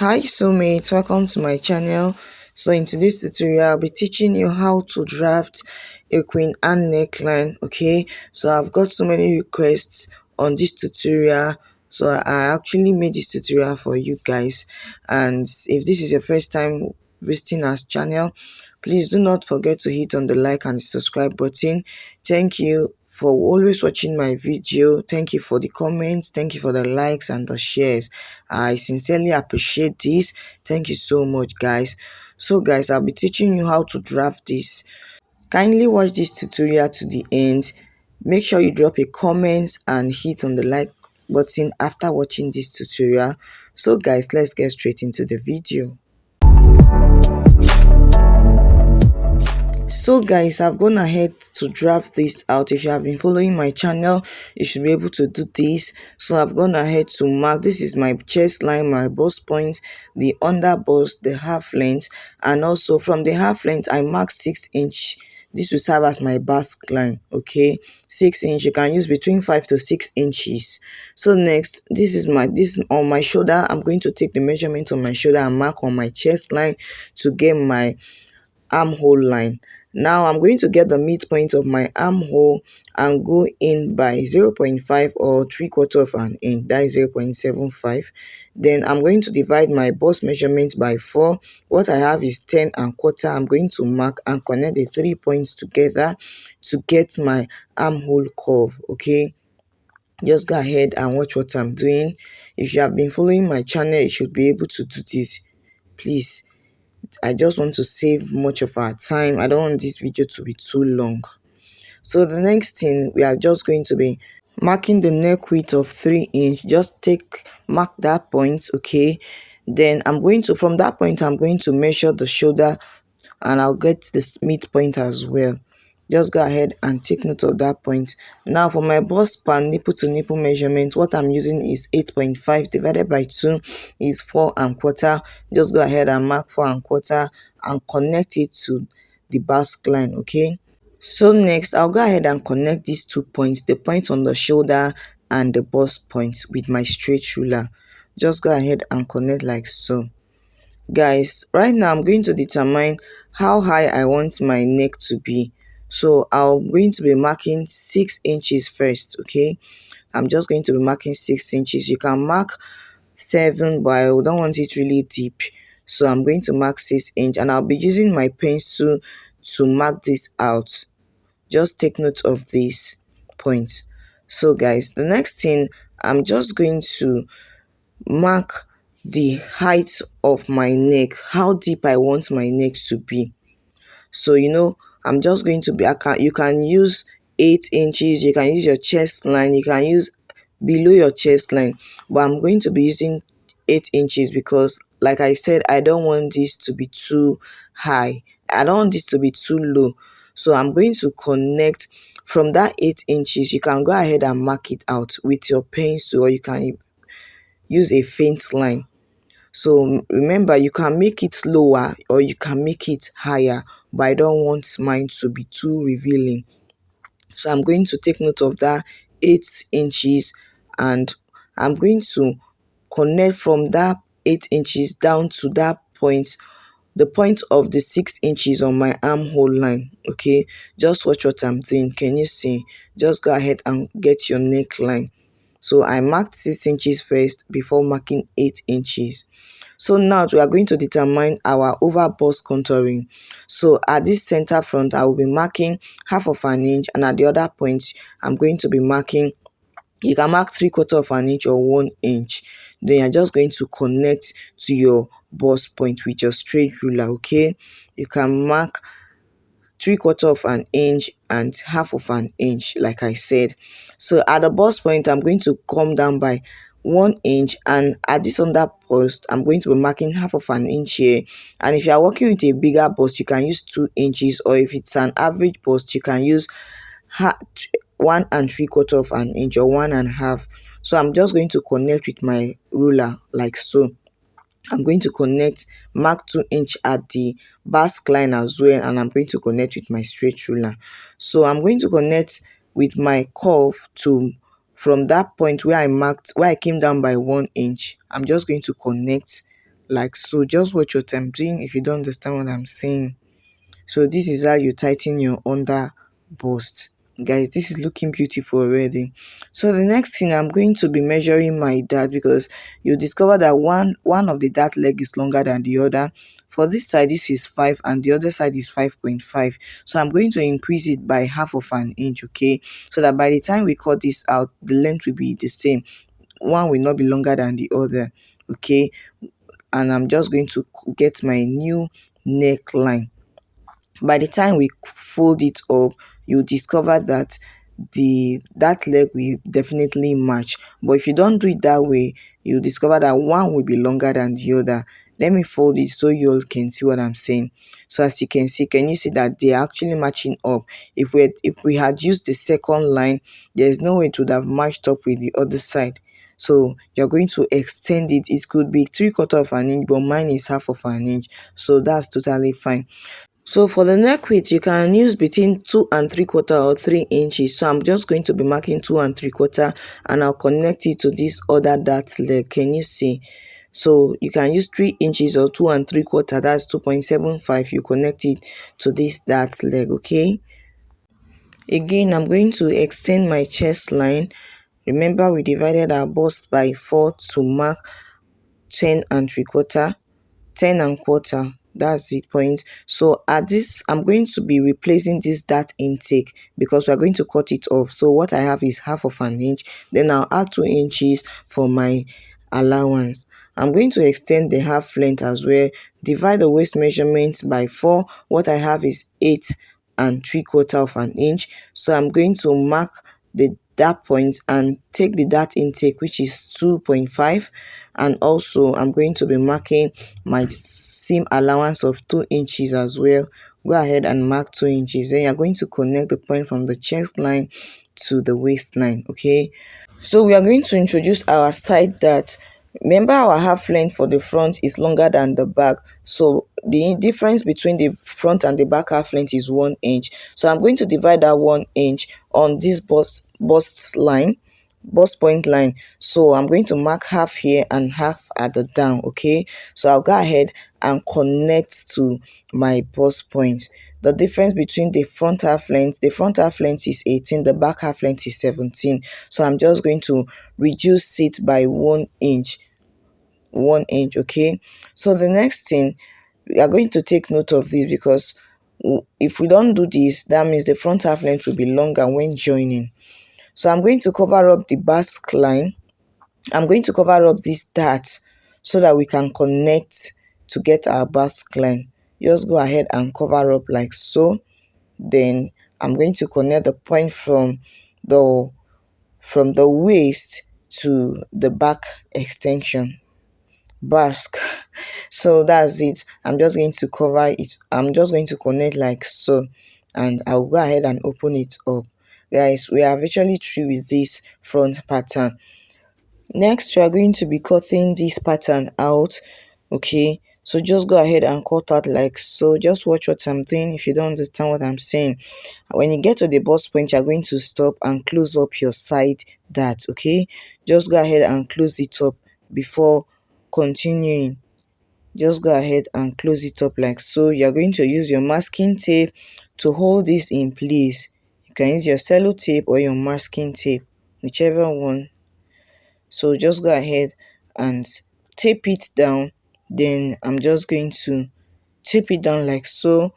Hi soulmates, welcome to my channel. So in today's tutorial I'll be teaching you how to draft a Queen Anne neckline. Okay, so I've got so many requests on this tutorial, so I actually made this tutorial for you guys. And if this is your first time visiting our channel, please do not forget to hit on the like and subscribe button. Thank you for always watching my video. Thank you for the comments, thank you for the likes and the shares. I sincerely appreciate this. Thank you so much, guys. So guys, I'll be teaching you how to draft this. Kindly watch this tutorial to the end. Make sure you drop a comment and hit on the like button after watching this tutorial. So guys, let's get straight into the video. So guys, I've gone ahead to draft this out. If you have been following my channel, you should be able to do this. So I've gone ahead to mark, this is my chest line, my bust point, the under bust, the half length, and also from the half length I mark 6 inch. This will serve as my bust line. Okay, 6 inch, you can use between 5 to 6 inches. So next, this on my shoulder. I'm going to take the measurement on my shoulder and mark on my chest line to get my armhole line. Now I'm going to get the midpoint of my armhole and go in by 0.5 or 3/4 of an inch, that is 0.75. Then I'm going to divide my bust measurement by 4. What I have is 10 and quarter. I'm going to mark and connect the 3 points together to get my armhole curve. Okay, just go ahead and watch what I'm doing. If you have been following my channel, you should be able to do this. Please, I just want to save much of our time. I don't want this video to be too long. So the next thing, we are just going to be marking the neck width of 3 inch. Just mark that point. Okay, then from that point I'm going to measure the shoulder and I'll get this midpoint as well. Just go ahead and take note of that point. Now for my bust span nipple to nipple measurement, what I'm using is 8.5 divided by 2 is 4¼ Just go ahead and mark 4¼ and connect it to the bust line. Okay, so next I'll go ahead and connect these 2 points, the point on the shoulder and the bust point, with my straight ruler. Just go ahead and connect like so. Guys, right now I'm going to determine how high I want my neck to be. So I'm going to be marking 6 inches first. Okay, I'm just going to be marking 6 inches. You can mark 7, but I don't want it really deep, so I'm going to mark 6 inch and I'll be using my pencil to mark this out. Just take note of this point. So guys, the next thing, I'm just going to mark the height of my neck, how deep I want my neck to be. So I'm just going to be, you can use 8 inches, you can use your chest line, you can use below your chest line, but I'm going to be using 8 inches because, like I said, I don't want this to be too high, I don't want this to be too low. So I'm going to connect from that 8 inches. You can go ahead and mark it out with your pencil, or you can use a faint line. So remember, you can make it lower or you can make it higher, but I don't want mine to be too revealing. So I'm going to take note of that 8 inches and I'm going to connect from that 8 inches down to that point, the point of the 6 inches on my armhole line. Okay, just watch what I'm doing. Can you see? Just go ahead and get your neckline. So I marked 6 inches first before marking 8 inches. So now we are going to determine our over bust contouring. So at this center front, I will be marking 1/2 inch, and at the other point, I'm going to be marking, you can mark 3/4 inch or 1 inch. Then you're just going to connect to your bust point with your straight ruler. Okay, you can mark 3/4 inch and 1/2 inch, like I said. So at the bust point, I'm going to come down by 1 inch, and at this under bust, I'm going to be marking 1/2 inch here. And if you are working with a bigger bust, you can use 2 inches, or if it's an average bust, you can use 1¾ inch or 1½. So I'm just going to connect with my ruler like so. I'm going to connect, mark 2 inch at the bust line as well, and I'm going to connect with my straight ruler. So I'm going to connect with my curve to, from that point where I came down by 1 inch, I'm just going to connect like so. Just watch what I'm doing if you don't understand what I'm saying. So this is how you tighten your under bust. Guys, this is looking beautiful already. So the next thing, I'm going to be measuring my dart, because you discover that one of the dart leg is longer than the other. For this side, this is 5 and the other side is 5.5. So I'm going to increase it by half of an inch, okay? So that by the time we cut this out, the length will be the same. One will not be longer than the other, okay? And I'm just going to get my new neckline. By the time we fold it up, you discover that the that leg will definitely match. But if you don't do it that way, you discover that one will be longer than the other. Let me fold it so you all can see what I'm saying. So as you can see, can you see that they are actually matching up? If we had used the second line, there's no way it would have matched up with the other side. So you're going to extend it. It could be 3/4 of an inch, but mine is half of an inch, so that's totally fine. So for the neck width, you can use between 2 and 3/4 or 3 inches. So I'm just going to be marking 2 and 3/4, and I'll connect it to this other dart leg. Can you see? So you can use 3 inches or 2 and 3/4. That's 2.75. You connect it to this dart leg, okay? Again, I'm going to extend my chest line. Remember, we divided our bust by 4 to mark 10 and 3/4. 10 and 1/4, that's the point. So at this, I'm going to be replacing this dart intake because we're going to cut it off. So what I have is half of an inch, then I'll add 2 inches for my allowance. I'm going to extend the half length as well. Divide the waist measurement by 4. What I have is 8 and 3/4 of an inch. So I'm going to mark the dart point and take the dart intake, which is 2.5, and also I'm going to be marking my seam allowance of 2 inches as well. Go ahead and mark 2 inches. Then you're going to connect the point from the chest line to the waistline, okay? So we are going to introduce our side dart. Remember, our half length for the front is longer than the back, so the difference between the front and the back half length is 1 inch. So I'm going to divide that 1 inch on this bust point line. So I'm going to mark half here and half at the down, okay? So I'll go ahead and connect to my bust point. The difference between the front half length is 18, the back half length is 17. So I'm just going to reduce it by 1 inch. 1 inch, okay? So the next thing, we are going to take note of this, because if we don't do this, that means the front half length will be longer when joining. So I'm going to cover up the basque line. I'm going to cover up this dart so that we can connect to get our basque line. Just go ahead and cover up like so. Then I'm going to connect the point from the waist to the back extension, basque. So that's it. I'm just going to cover it. I'm just going to connect like so, and I'll go ahead and open it up. Guys, we are virtually through with this front pattern. Next, we are going to be cutting this pattern out, okay? So just go ahead and cut out like so. Just watch what I'm doing if you don't understand what I'm saying. When you get to the bust point, you're going to stop and close up your side dart, okay? Just go ahead and close it up before continuing. Just go ahead and close it up like so. You're going to use your masking tape to hold this in place. You can use your cello tape or your masking tape, whichever one. So just go ahead and tape it down. Then I'm just going to tape it down like so,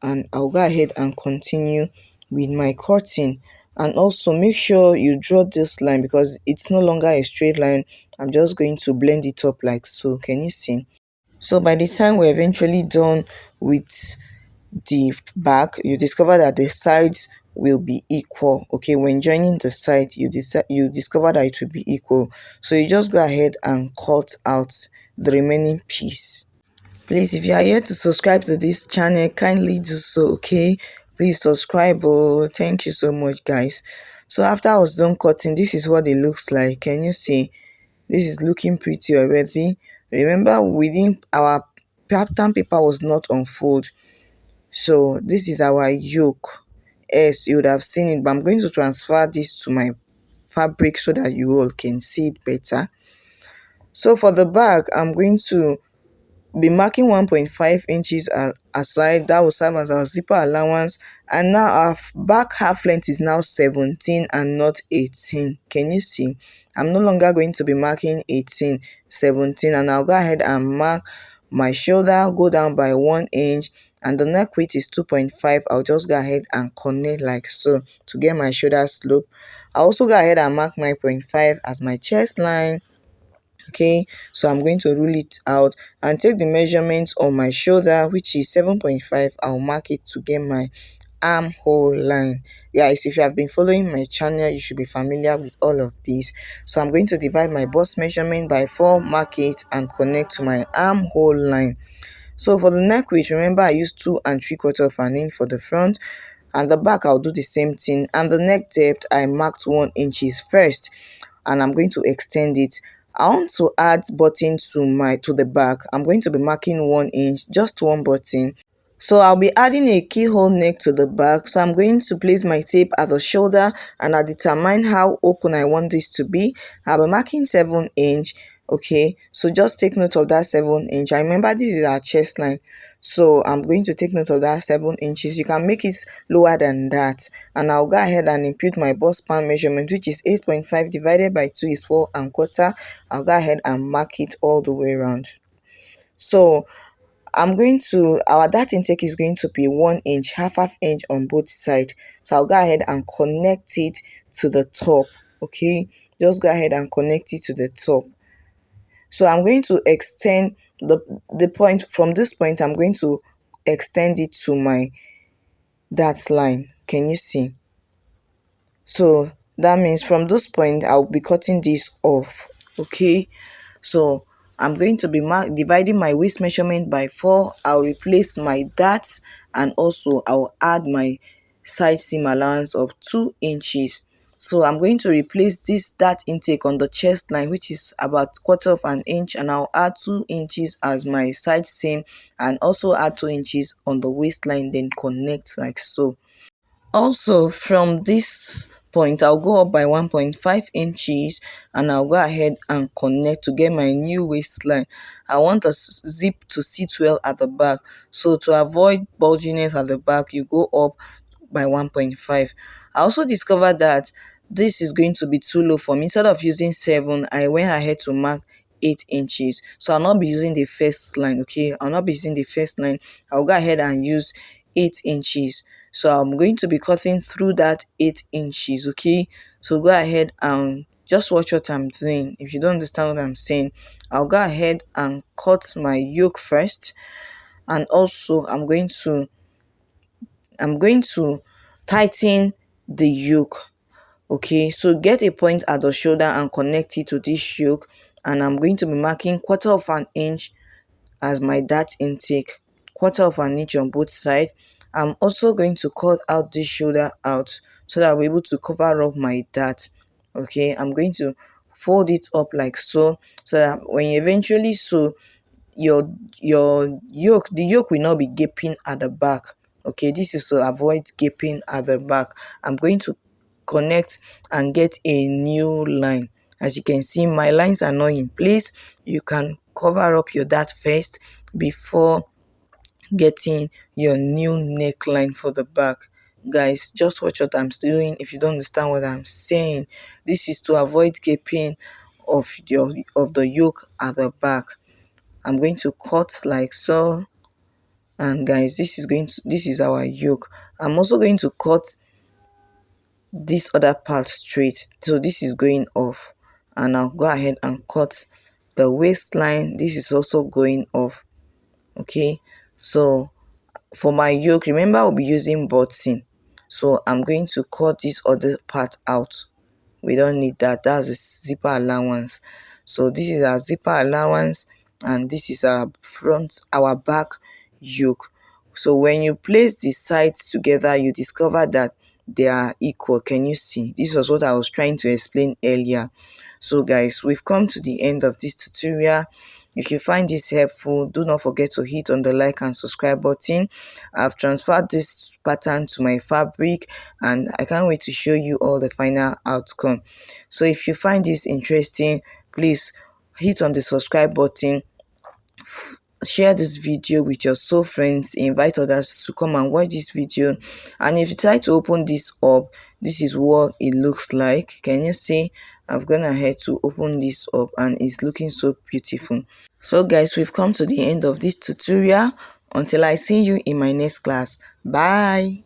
and I'll go ahead and continue with my cutting. And also make sure you draw this line, because it's no longer a straight line. I'm just going to blend it up like so. Can you see? So by the time we're eventually done with the back, you discover that the sides will be equal, okay? When joining the side, you discover that it will be equal. So you just go ahead and cut out the remaining piece. Please, if you are here to subscribe to this channel, kindly do so, okay? Please subscribe. Oh, thank you so much, guys. So after I was done cutting, this is what it looks like. Can you see? This is looking pretty already. Remember, within our pattern paper was not unfold. So this is our yoke. Yes, you would have seen it, but I'm going to transfer this to my fabric so that you all can see it better. So for the back, I'm going to be marking 1.5 inches aside. That will serve as our zipper allowance. And now our back half length is now 17 and not 18. Can you see? I'm no longer going to be marking 18, 17, and I'll go ahead and mark my shoulder, go down by 1 inch, and the neck width is 2.5. I'll just go ahead and connect like so to get my shoulder slope. I'll also go ahead and mark 9.5 as my chest line. Okay, so I'm going to rule it out and take the measurements on my shoulder, which is 7.5. I'll mark it to get my armhole line. Guys, if you have been following my channel, you should be familiar with all of these. So I'm going to divide my bust measurement by 4, mark it, and connect to my armhole line. So for the neck width, remember I used 2 3/4 of an inch for the front, and the back I'll do the same thing. And the neck depth, I marked 1 inches first, and I'm going to extend it. I want to add button to the back. I'm going to be marking 1 inch, just one button. So I'll be adding a keyhole neck to the back. So I'm going to place my tape at the shoulder, and I'll determine how open I want this to be. I'll be marking 7 inch. Okay, so just take note of that 7 inch. I remember this is our chest line, so I'm going to take note of that 7 inches. You can make it lower than that, and I'll go ahead and impute my bust span measurement, which is 8.5 divided by 2 is 4 1/4. I'll go ahead and mark it all the way around. So our dart intake is going to be 1 inch, half inch on both sides. So I'll go ahead and connect it to the top. Okay, just go ahead and connect it to the top. So I'm going to extend the point. From this point, I'm going to extend it to my dart line. Can you see? So that means from this point, I'll be cutting this off. Okay, so I'm going to be dividing my waist measurement by 4. I'll replace my darts, and also I'll add my side seam allowance of 2 inches. So I'm going to replace this dart intake on the chest line, which is about 1/4 of an inch, and I'll add 2 inches as my side seam, and also add 2 inches on the waistline, then connect like so. Also, from this point, I'll go up by 1.5 inches, and I'll go ahead and connect to get my new waistline. I want the zip to sit well at the back, so to avoid bulginess at the back, you go up by 1.5. I also discovered that this is going to be too low for me. Instead of using 7, I went ahead to mark 8 inches. So I'll not be using the first line. Okay, I'll not be using the first line. I'll go ahead and use 8 inches. So I'm going to be cutting through that 8 inches. Okay, so go ahead and just watch what I'm doing. If you don't understand what I'm saying, I'll go ahead and cut my yoke first, and also I'm going to tighten the yoke. Okay, so get a point at the shoulder and connect it to this yoke, and I'm going to be marking 1/4 of an inch as my dart intake, 1/4 of an inch on both sides. I'm also going to cut out this shoulder out so that I'll be able to cover up my dart. Okay, I'm going to fold it up like so that when you eventually sew, your the yoke will not be gaping at the back. Okay, this is to avoid gaping at the back. I'm going to connect and get a new line. As you can see, my lines are not in place. You can cover up your dart first before getting your new neckline for the back. Guys, just watch what I'm doing. If you don't understand what I'm saying, this is to avoid gaping of the yoke at the back. I'm going to cut like so, and guys, this is our yoke. I'm also going to cut this other part straight, so this is going off, and I'll go ahead and cut the waistline. This is also going off. Okay, so for my yoke, remember I'll be using button, so I'm going to cut this other part out. We don't need that. That's a zipper allowance. So this is our zipper allowance, and this is our back yoke. So when you place the sides together, you discover that they are equal. Can you see? This was what I was trying to explain earlier. So guys, we've come to the end of this tutorial. If you find this helpful, do not forget to hit on the like and subscribe button. I've transferred this pattern to my fabric, and I can't wait to show you all the final outcome. So if you find this interesting, please hit on the subscribe button, share this video with your soul friends, invite others to come and watch this video. And if you try to open this up, this is what it looks like. Can you see? I've gone ahead to open this up and it's looking so beautiful. So guys, we've come to the end of this tutorial. Until I see you in my next class. Bye.